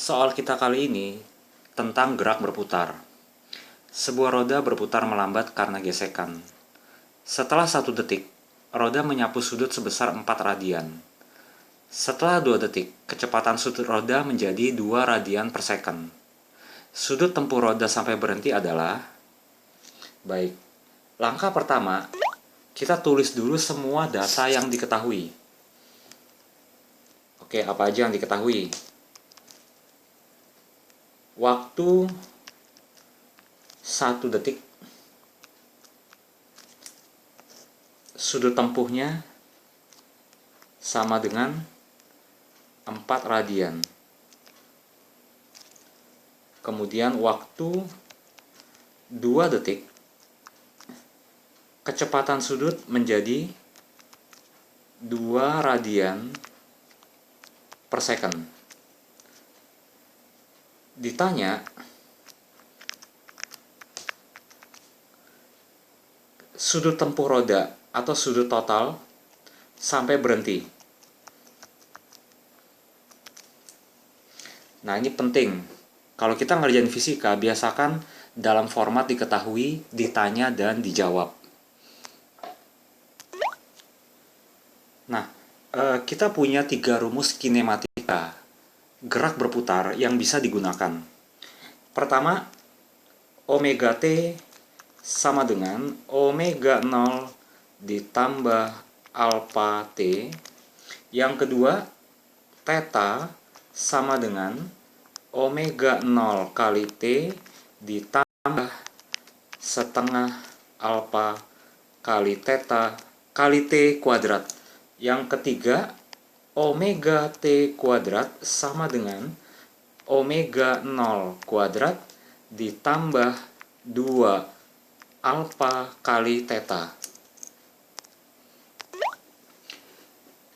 Soal kita kali ini tentang gerak berputar. Sebuah roda berputar melambat karena gesekan. Setelah 1 detik, roda menyapu sudut sebesar 4 radian. Setelah 2 detik, kecepatan sudut roda menjadi 2 radian per second. Sudut tempuh roda sampai berhenti adalah... Baik, langkah pertama, kita tulis dulu semua data yang diketahui. Oke, apa aja yang diketahui? Waktu 1 detik, sudut tempuhnya sama dengan 4 radian. Kemudian waktu 2 detik, kecepatan sudut menjadi 2 radian per second. Ditanya, sudut tempuh roda atau sudut total sampai berhenti. Nah, ini penting. Kalau kita ngerjain fisika, biasakan dalam format diketahui, ditanya, dan dijawab. Nah, kita punya 3 rumus kinematika gerak berputar yang bisa digunakan. Pertama, omega T sama dengan omega 0 ditambah alpha T. Yang kedua, theta sama dengan omega 0 kali T ditambah setengah alpha kali theta kali T kuadrat. Yang ketiga, omega T kuadrat sama dengan omega 0 kuadrat ditambah 2 alpha kali theta.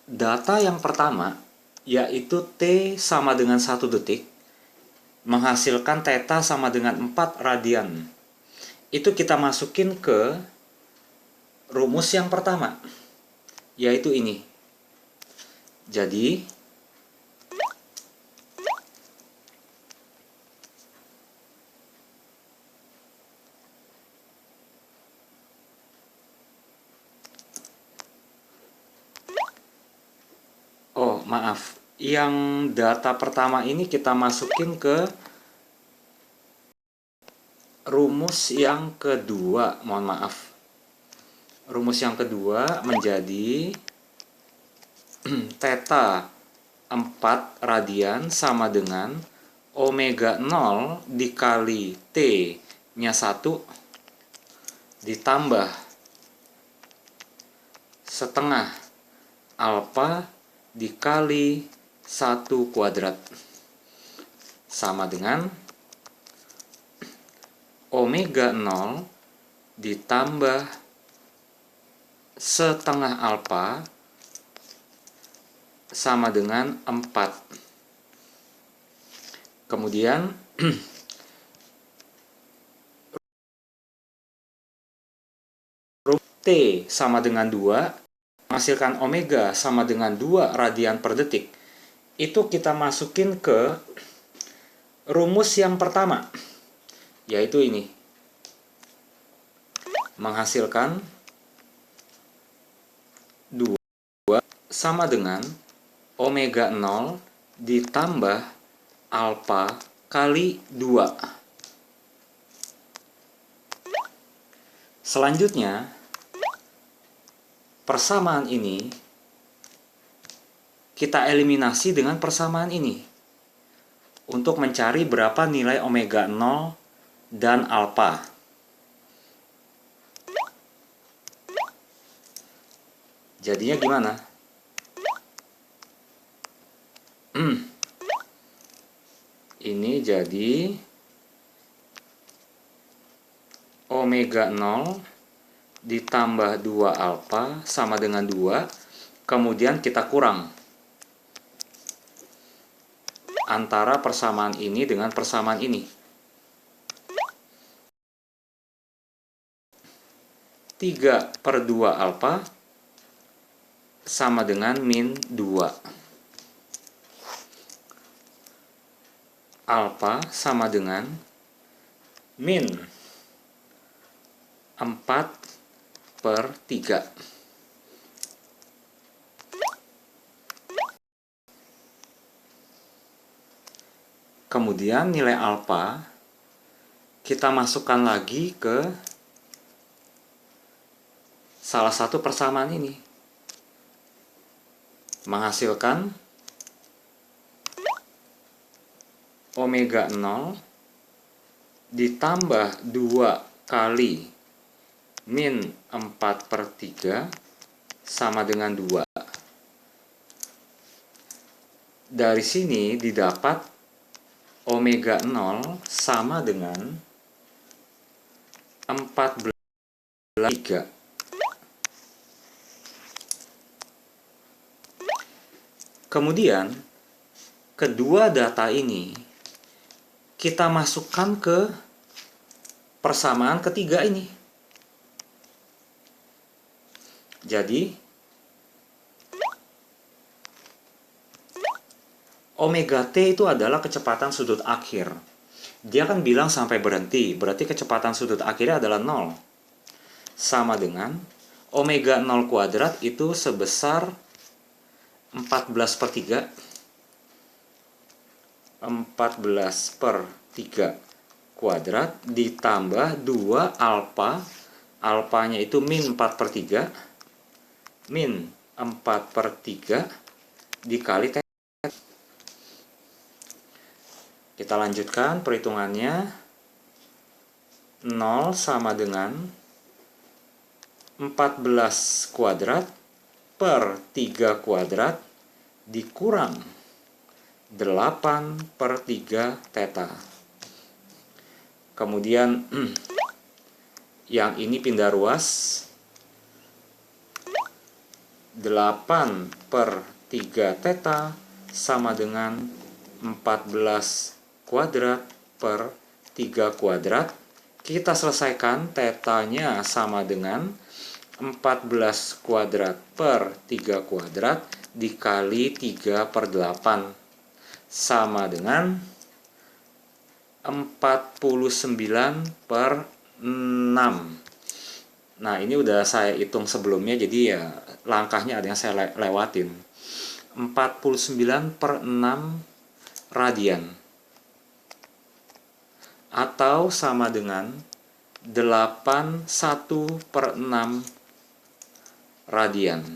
Data yang pertama, yaitu T sama dengan 1 detik, menghasilkan theta sama dengan 4 radian. Itu kita masukin ke rumus yang pertama, yaitu ini. Jadi, maaf, yang data pertama ini kita masukin ke rumus yang kedua, mohon maaf. Rumus yang kedua menjadi theta 4 radian sama dengan omega 0 dikali T nya 1 ditambah setengah alpha dikali 1 kuadrat sama dengan omega 0 ditambah setengah alpha sama dengan 4. Kemudian T sama dengan 2 menghasilkan omega sama dengan 2 radian per detik. Itu kita masukin ke rumus yang pertama, yaitu ini. Menghasilkan 2 sama dengan omega 0 ditambah alpha kali 2. Selanjutnya, persamaan ini kita eliminasi dengan persamaan ini untuk mencari berapa nilai omega 0 dan alpha. Jadinya gimana? Ini jadi omega 0 ditambah 2 alpha sama dengan 2. Kemudian kita kurang antara persamaan ini dengan persamaan ini. 3/2 alpha sama dengan min 2. alfa sama dengan min 4/3. Kemudian nilai alfa kita masukkan lagi ke salah satu persamaan ini, menghasilkan omega 0 ditambah 2 kali min 4/3 sama dengan 2. Dari sini didapat omega 0 sama dengan 14/3. Kemudian, kedua data ini kita masukkan ke persamaan ketiga ini. Jadi, omega T itu adalah kecepatan sudut akhir. Dia kan bilang sampai berhenti, berarti kecepatan sudut akhirnya adalah 0. Sama dengan omega 0 kuadrat itu sebesar 14/3. 14/3 kuadrat ditambah 2 alfa. Alfanya itu min 4/3. Min 4/3 dikali T. Kita lanjutkan perhitungannya. 0 sama dengan 14 kuadrat per 3 kuadrat dikurang 8/3 theta. Kemudian yang ini pindah ruas. 8/3 theta sama dengan 14 kuadrat per 3 kuadrat. Kita selesaikan, tetanya sama dengan 14 kuadrat per 3 kuadrat dikali 3/8 sama dengan 49/6. Nah, ini udah saya hitung sebelumnya, jadi ya langkahnya ada yang saya lewatin. 49/6 radian. Atau sama dengan 81/6 radian.